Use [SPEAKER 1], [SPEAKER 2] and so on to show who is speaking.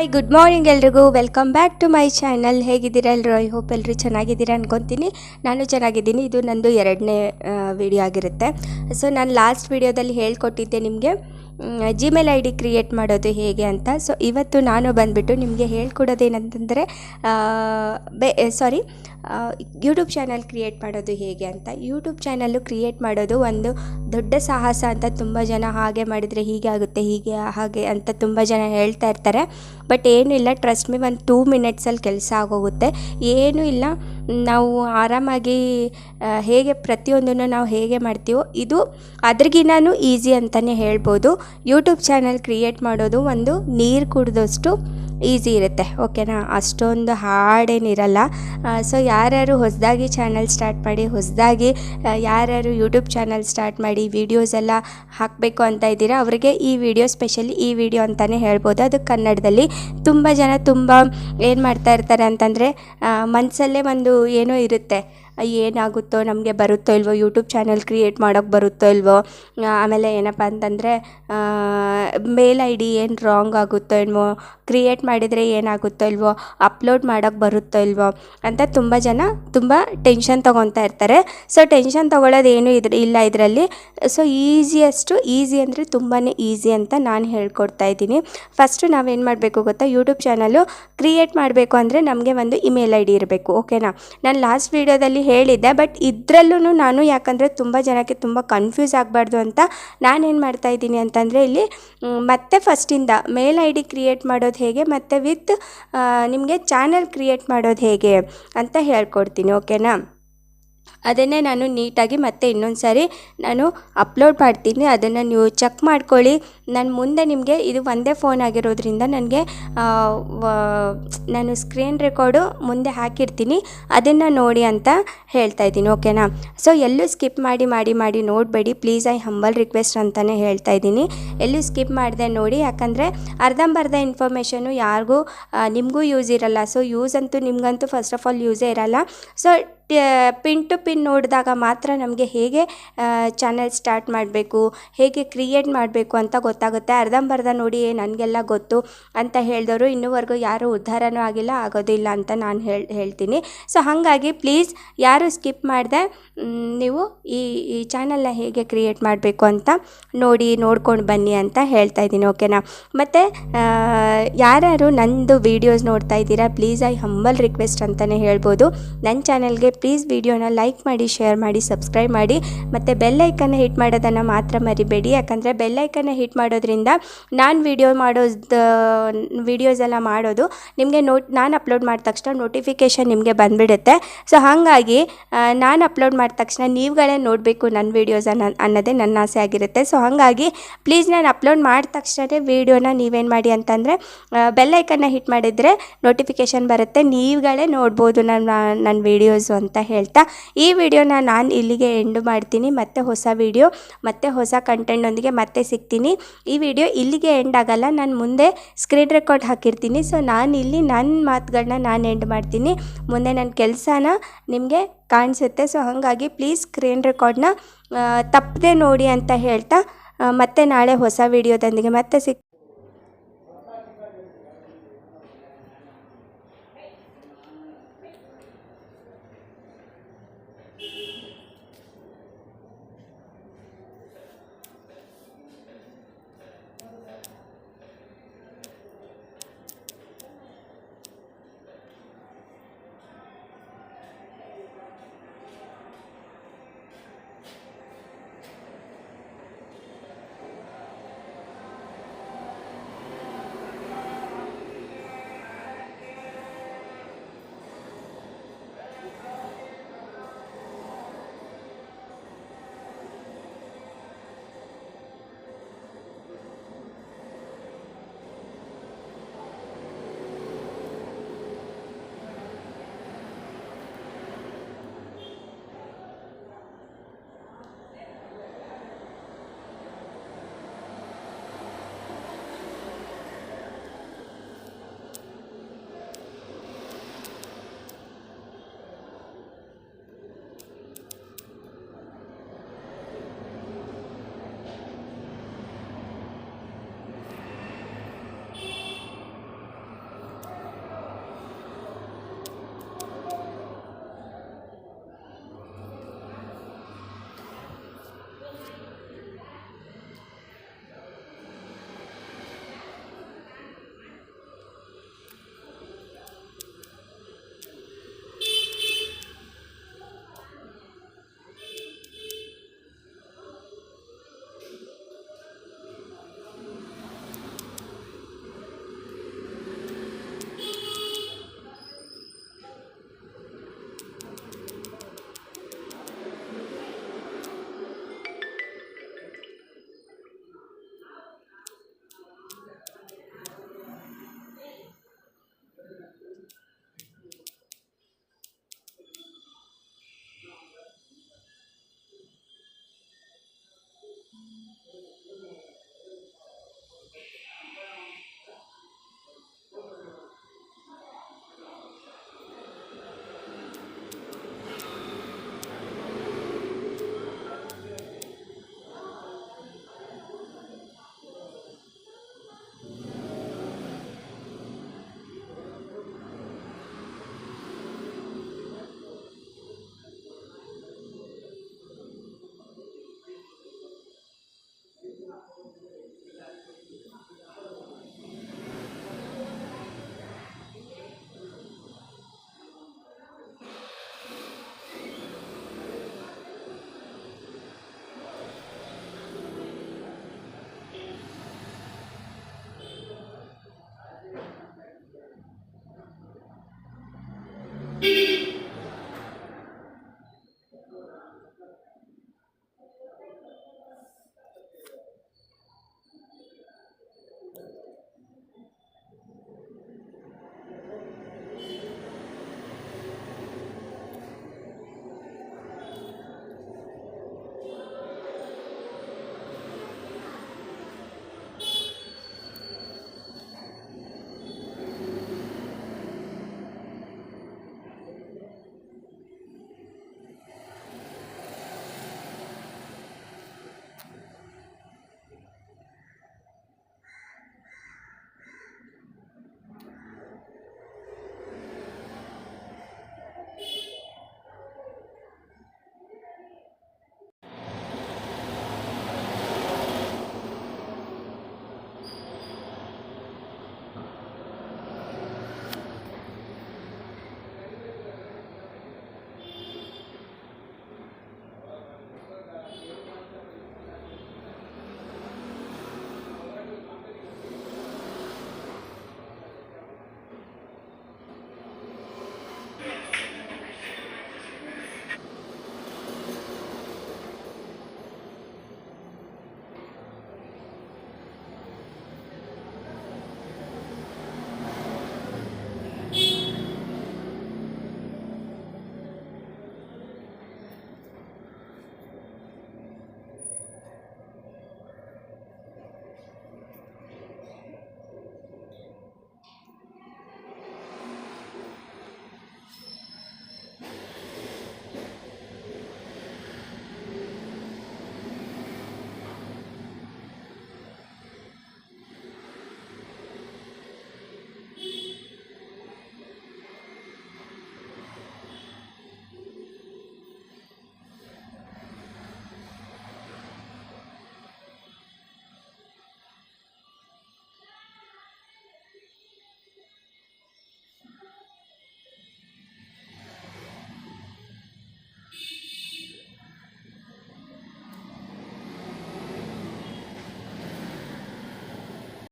[SPEAKER 1] Hi good morning ಎಲ್ರಿಗೂ welcome back to my channel. ಹೇಗಿದ್ದೀರಾ ಎಲ್ಲರೂ? ಐ ಹೋಪ್ ಎಲ್ಲರೂ ಚೆನ್ನಾಗಿದ್ದೀರಾ ಅನ್ಕೊತೀನಿ. ನಾನು ಚೆನ್ನಾಗಿದ್ದೀನಿ. ಇದು ನಂದು ಎರಡನೇ ವಿಡಿಯೋ ಆಗಿರುತ್ತೆ. ಸೊ ನಾನು ಲಾಸ್ಟ್ ವಿಡಿಯೋದಲ್ಲಿ ಹೇಳ್ಕೊಟ್ಟಿದ್ದೆ ನಿಮಗೆ ಜಿಮೇಲ್ ಐ ಡಿ ಕ್ರಿಯೇಟ್ ಮಾಡೋದು ಹೇಗೆ ಅಂತ. ಸೊ ಇವತ್ತು ನಾನು ಬಂದುಬಿಟ್ಟು ನಿಮಗೆ ಹೇಳ್ಕೊಡೋದೇನಂತಂದರೆ ಯೂಟ್ಯೂಬ್ ಚಾನಲ್ ಕ್ರಿಯೇಟ್ ಮಾಡೋದು ಹೇಗೆ ಅಂತ. ಯೂಟ್ಯೂಬ್ ಚಾನಲ್ಲು ಕ್ರಿಯೇಟ್ ಮಾಡೋದು ಒಂದು ದೊಡ್ಡ ಸಾಹಸ ಅಂತ ತುಂಬ ಜನ ಹಾಗೆ ಮಾಡಿದರೆ ಹೀಗೆ ಆಗುತ್ತೆ, ಹೀಗೆ ಹಾಗೆ ಅಂತ ತುಂಬ ಜನ ಹೇಳ್ತಾ ಇರ್ತಾರೆ. ಬಟ್ ಏನೂ ಇಲ್ಲ, ಟ್ರಸ್ಟ್ ಮಿ, ಒಂದು 2 ಮಿನಿಟ್ಸಲ್ಲಿ ಕೆಲಸ ಆಗೋಗುತ್ತೆ. ಏನೂ ಇಲ್ಲ, ನಾವು ಆರಾಮಾಗಿ ಹೇಗೆ ಪ್ರತಿಯೊಂದನ್ನು ನಾವು ಹೇಗೆ ಮಾಡ್ತೀವೋ ಇದು ಅದ್ರಿಗಿನ್ನೂ ಈಸಿ ಅಂತಲೇ ಹೇಳ್ಬೋದು. ಯೂಟ್ಯೂಬ್ ಚಾನಲ್ ಕ್ರಿಯೇಟ್ ಮಾಡೋದು ಒಂದು ನೀರು ಕುಡಿದಷ್ಟು ಈಸಿ ಇರುತ್ತೆ, ಓಕೆನಾ? ಅಷ್ಟೊಂದು ಹಾರ್ಡೇನಿರಲ್ಲ. ಸೊ ಯಾರ್ಯಾರು ಹೊಸದಾಗಿ ಚಾನಲ್ ಸ್ಟಾರ್ಟ್ ಮಾಡಿ, ಹೊಸದಾಗಿ ಯಾರ್ಯಾರು ಯೂಟ್ಯೂಬ್ ಚಾನಲ್ ಸ್ಟಾರ್ಟ್ ಮಾಡಿ ವೀಡಿಯೋಸ್ ಎಲ್ಲ ಹಾಕಬೇಕು ಅಂತ ಇದ್ದೀರಾ, ಅವರಿಗೆ ಈ ವಿಡಿಯೋ ಸ್ಪೆಷಲಿ ಈ ವಿಡಿಯೋ ಅಂತಲೇ ಹೇಳ್ಬೋದು. ಅದು ಕನ್ನಡದಲ್ಲಿ. ತುಂಬ ಜನ ಏನು ಮಾಡ್ತಾ ಇರ್ತಾರೆ ಅಂತಂದರೆ ಮನಸ್ಸಲ್ಲೇ ಒಂದು ಏನೋ ಇರುತ್ತೆ, ಏನಾಗುತ್ತೋ, ನಮಗೆ ಬರುತ್ತೋ ಇಲ್ವೋ, ಯೂಟ್ಯೂಬ್ ಚಾನಲ್ ಕ್ರಿಯೇಟ್ ಮಾಡೋಕ್ಕೆ ಬರುತ್ತೋ ಇಲ್ವೋ, ಆಮೇಲೆ ಏನಪ್ಪ ಅಂತಂದರೆ ಮೇಲ್ ಐ ಡಿ ಏನು ರಾಂಗ್ ಆಗುತ್ತೋ ಇಲ್ವೋ, ಕ್ರಿಯೇಟ್ ಮಾಡಿದರೆ ಏನಾಗುತ್ತೋ ಇಲ್ವೋ, ಅಪ್ಲೋಡ್ ಮಾಡೋಕ್ಕೆ ಬರುತ್ತೋ ಇಲ್ವೋ ಅಂತ ತುಂಬ ಜನ ತುಂಬ ಟೆನ್ಷನ್ ತೊಗೊತಾ ಇರ್ತಾರೆ. ಸೊ ಟೆನ್ಷನ್ ತೊಗೊಳ್ಳೋದು ಏನೂ ಇಲ್ಲ ಇದರಲ್ಲಿ. ಸೊ ಈಸಿ ಅಂದರೆ ತುಂಬಾ ಈಸಿ ಅಂತ ನಾನು ಹೇಳ್ಕೊಡ್ತಾ ಇದ್ದೀನಿ. ಫಸ್ಟು ನಾವೇನು ಮಾಡಬೇಕು ಗೊತ್ತಾ, ಯೂಟ್ಯೂಬ್ ಚಾನಲ್ಲು ಕ್ರಿಯೇಟ್ ಮಾಡಬೇಕು ಅಂದರೆ ನಮಗೆ ಒಂದು ಇಮೇಲ್ ಐ ಡಿ ಇರಬೇಕು, ಓಕೆನಾ? ನಾನು ಲಾಸ್ಟ್ ವೀಡಿಯೋದಲ್ಲಿ ಹೇಳಿದ್ದೆ, ಬಟ್ ಇದರಲ್ಲೂ ನಾನು ಯಾಕಂದರೆ ತುಂಬ ಜನಕ್ಕೆ ತುಂಬ ಕನ್ಫ್ಯೂಸ್ ಆಗಬಾರ್ದು ಅಂತ ನಾನೇನು ಮಾಡ್ತಾಯಿದ್ದೀನಿ ಅಂತಂದರೆ ಇಲ್ಲಿ ಮತ್ತೆ ಫಸ್ಟಿಂದ ಮೇಲ್ ಐ ಡಿ ಕ್ರಿಯೇಟ್ ಮಾಡೋದು ಹೇಗೆ ಮತ್ತು ವಿತ್ ನಿಮಗೆ ಚಾನಲ್ ಕ್ರಿಯೇಟ್ ಮಾಡೋದು ಹೇಗೆ ಅಂತ ಹೇಳ್ಕೊಡ್ತೀನಿ, ಓಕೆನಾ? ಅದನ್ನೇ ನಾನು ನೀಟಾಗಿ ಮತ್ತೆ ಇನ್ನೊಂದು ಸಾರಿ ನಾನು ಅಪ್ಲೋಡ್ ಮಾಡ್ತೀನಿ. ಅದನ್ನು ನೀವು ಚೆಕ್ ಮಾಡ್ಕೊಳ್ಳಿ. ನಾನು ಮುಂದೆ ನಿಮಗೆ ಇದು ಒಂದೇ ಫೋನ್ ಆಗಿರೋದ್ರಿಂದ ನಾನು ಸ್ಕ್ರೀನ್ ರೆಕಾರ್ಡು ಮುಂದೆ ಹಾಕಿರ್ತೀನಿ, ಅದನ್ನು ನೋಡಿ ಅಂತ ಹೇಳ್ತಾ ಇದ್ದೀನಿ, ಓಕೆನಾ? ಸೊ ಎಲ್ಲೂ ಸ್ಕಿಪ್ ಮಾಡಿ ನೋಡಬೇಡಿ ಪ್ಲೀಸ್, ಐ ಹಂಬಲ್ ರಿಕ್ವೆಸ್ಟ್ ಅಂತಲೇ ಹೇಳ್ತಾ ಇದ್ದೀನಿ. ಎಲ್ಲೂ ಸ್ಕಿಪ್ ಮಾಡಿದೆ ನೋಡಿ, ಯಾಕಂದರೆ ಅರ್ಧಂಬರ್ಧ ಇನ್ಫಾರ್ಮೇಷನು ಯಾರಿಗೂ ನಿಮಗೂ ಯೂಸ್ ಇರಲ್ಲ. ಸೊ ನಿಮಗಂತೂ ಫಸ್ಟ್ ಆಫ್ ಆಲ್ ಯೂಸೇ ಇರಲ್ಲ. ಸೊ ಪಿನ್ ಟು ಪಿನ್ ನೋಡಿದಾಗ ಮಾತ್ರ ನಮಗೆ ಹೇಗೆ ಚಾನಲ್ ಸ್ಟಾರ್ಟ್ ಮಾಡಬೇಕು, ಹೇಗೆ ಕ್ರಿಯೇಟ್ ಮಾಡಬೇಕು ಅಂತ ಗೊತ್ತಾಗುತ್ತೆ. ಅರ್ಧಂಬರ್ಧ ನೋಡಿ ನನಗೆಲ್ಲ ಗೊತ್ತು ಅಂತ ಹೇಳಿದವರು ಇನ್ನೂವರೆಗೂ ಯಾರೂ ಉದ್ಧಾರನೂ ಆಗೋದಿಲ್ಲ ಅಂತ ನಾನು ಹೇಳ್ತೀನಿ. ಸೊ ಹಾಗಾಗಿ ಪ್ಲೀಸ್ ಯಾರು ಸ್ಕಿಪ್ ಮಾಡಿದೆ ನೀವು ಈ ಚಾನಲ್ನ ಹೇಗೆ ಕ್ರಿಯೇಟ್ ಮಾಡಬೇಕು ಅಂತ ನೋಡ್ಕೊಂಡು ಬನ್ನಿ ಅಂತ ಹೇಳ್ತಾ ಇದ್ದೀನಿ, ಓಕೆನಾ? ಮತ್ತು ಯಾರ್ಯಾರು ನನ್ನದು ವೀಡಿಯೋಸ್ ನೋಡ್ತಾ ಇದ್ದೀರಾ, ಪ್ಲೀಸ್ ಐ ಹಂಬಲ್ ರಿಕ್ವೆಸ್ಟ್ ಅಂತಲೇ ಹೇಳ್ಬೋದು, ನನ್ನ ಚಾನಲ್ಗೆ ಪ್ಲೀಸ್ ವಿಡಿಯೋನ ಲೈಕ್ ಮಾಡಿ, ಶೇರ್ ಮಾಡಿ, ಸಬ್ಸ್ಕ್ರೈಬ್ ಮಾಡಿ, ಮತ್ತು ಬೆಲ್ ಐಕನ್ನ ಹಿಟ್ ಮಾಡೋದನ್ನು ಮಾತ್ರ ಮರಿಬೇಡಿ. ಯಾಕಂದರೆ ಬೆಲ್ ಐಕನ್ನ ಹಿಟ್ ಮಾಡೋದ್ರಿಂದ ನಾನು ವೀಡಿಯೋಸ್ ಎಲ್ಲ ಮಾಡೋದು ನಿಮಗೆ ನಾನು ಅಪ್ಲೋಡ್ ಮಾಡಿದ ತಕ್ಷಣ ನೋಟಿಫಿಕೇಷನ್ ನಿಮಗೆ ಬಂದುಬಿಡುತ್ತೆ. ಸೊ ಹಾಗಾಗಿ ನಾನು ಅಪ್ಲೋಡ್ ಮಾಡಿದ ತಕ್ಷಣ ನೀವುಗಳೇ ನೋಡಬೇಕು ನನ್ನ ವೀಡಿಯೋಸ್ ಅನ್ನೋದೇ ನನ್ನ ಆಸೆ ಆಗಿರುತ್ತೆ. ಸೊ ಹಾಗಾಗಿ ಪ್ಲೀಸ್ ನಾನು ಅಪ್ಲೋಡ್ ಮಾಡಿದ ತಕ್ಷಣ ವೀಡಿಯೋನ ನೀವೇನು ಮಾಡಿ ಅಂತಂದರೆ ಬೆಲ್ ಐಕನ್ನ ಹಿಟ್ ಮಾಡಿದರೆ ನೋಟಿಫಿಕೇಷನ್ ಬರುತ್ತೆ, ನೀವುಗಳೇ ನೋಡ್ಬೋದು ನನ್ನ ವೀಡಿಯೋಸು ಅಂತ ಹೇಳ್ತಾ ಈ ವಿಡಿಯೋನ ನಾನು ಇಲ್ಲಿಗೆ ಎಂಡ್ ಮಾಡ್ತೀನಿ. ಮತ್ತೆ ಹೊಸ ವಿಡಿಯೋ ಮತ್ತೆ ಹೊಸ ಕಂಟೆಂಟ್ನೊಂದಿಗೆ ಮತ್ತೆ ಸಿಗ್ತೀನಿ. ಈ ವಿಡಿಯೋ ಇಲ್ಲಿಗೆ ಎಂಡ್ ಆಗಲ್ಲ, ನಾನು ಮುಂದೆ ಸ್ಕ್ರೀನ್ ರೆಕಾರ್ಡ್ ಹಾಕಿರ್ತೀನಿ. ಸೊ ನಾನು ಇಲ್ಲಿ ನನ್ನ ಮಾತುಗಳನ್ನ ನಾನು ಎಂಡ್ ಮಾಡ್ತೀನಿ, ಮುಂದೆ ನನ್ನ ಕೆಲಸನ ನಿಮಗೆ ಕಾಣಿಸುತ್ತೆ. ಸೊ ಹಾಗಾಗಿ ಪ್ಲೀಸ್ ಸ್ಕ್ರೀನ್ ರೆಕಾರ್ಡ್ನ ತಪ್ಪದೆ ನೋಡಿ ಅಂತ ಹೇಳ್ತಾ ಮತ್ತೆ ನಾಳೆ ಹೊಸ ವಿಡಿಯೋದೊಂದಿಗೆ ಮತ್ತೆ